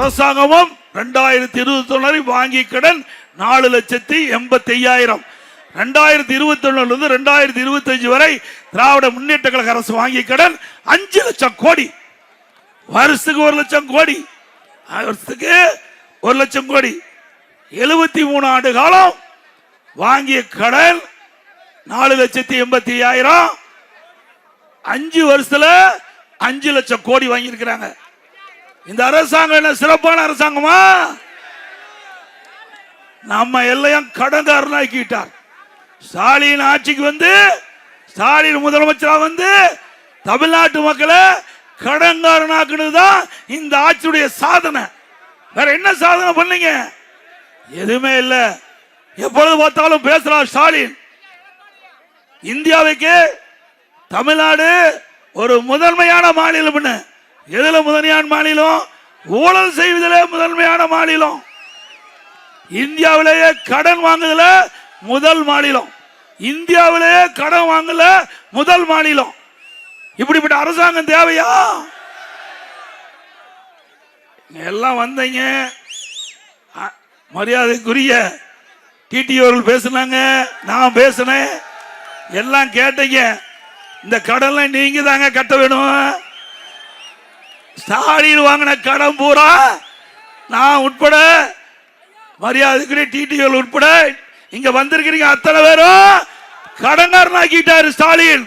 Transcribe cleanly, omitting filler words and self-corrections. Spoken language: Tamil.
அரசாங்கமும் 2021 வாங்கி கடன் 4,85,000. 2021 2025 வரை திராவிட முன்னேற்ற கழக அரசு வாங்கி கடன் 5 லட்சம் கோடி. வருஷத்துக்கு 1 லட்சம் கோடி, வருஷத்துக்கு 1 லட்சம் கோடி. 73 ஆண்டு காலம் வாங்கிய கடன் 4,85,000. 5 வருஷத்துல 5 லட்சம் கோடி வாங்கி இருக்கிறாங்க. இந்த அரசாங்கம் என்ன சிறப்பான அரசாங்கமா? நம்ம எல்லாம் கடன்காரனாக்கிட்டார். ஸ்டாலின் ஆட்சிக்கு வந்து, ஸ்டாலின் முதலமைச்சரா வந்து தமிழ்நாட்டு மக்களை கடன்காரனாக்குனதுதான் இந்த ஆட்சியுடைய சாதனை. வேற என்ன சாதனை பண்ணீங்க? எதுவுமே இல்ல. எப்பொழுது பார்த்தாலும் பேசுறார் ஸ்டாலின். இந்தியாவுக்கு தமிழ்நாடு ஒரு முதன்மையான மாநிலம். எதுல முதன்மையான மாநிலம்? ஊழல் செய்வதிலே முதன்மையான மாநிலம். இந்தியாவிலேயே கடன் வாங்குதல முதல் மாநிலம். இந்தியாவிலேயே கடன் வாங்கல முதல் மாநிலம். இப்படிப்பட்ட அரசாங்கம் தேவையா? எல்லாம் வந்தீங்க, மரியாதைக்குரிய டிடி அவர்கள் பேசினாங்க, நான் பேசினேன், எல்லாம் கேட்டீங்க. இந்த கடன்ல நீங்க தாங்க கட்ட வேணும். ஸ்டாலின் வாங்கின கடன் பூரா நான் உட்பட, மரியாதைக்குரிய டிடி உட்பட இங்க வந்திருக்கிறீங்க அத்தனை பேரும் கடன்காரனாக்கிட்டாரு ஸ்டாலின்.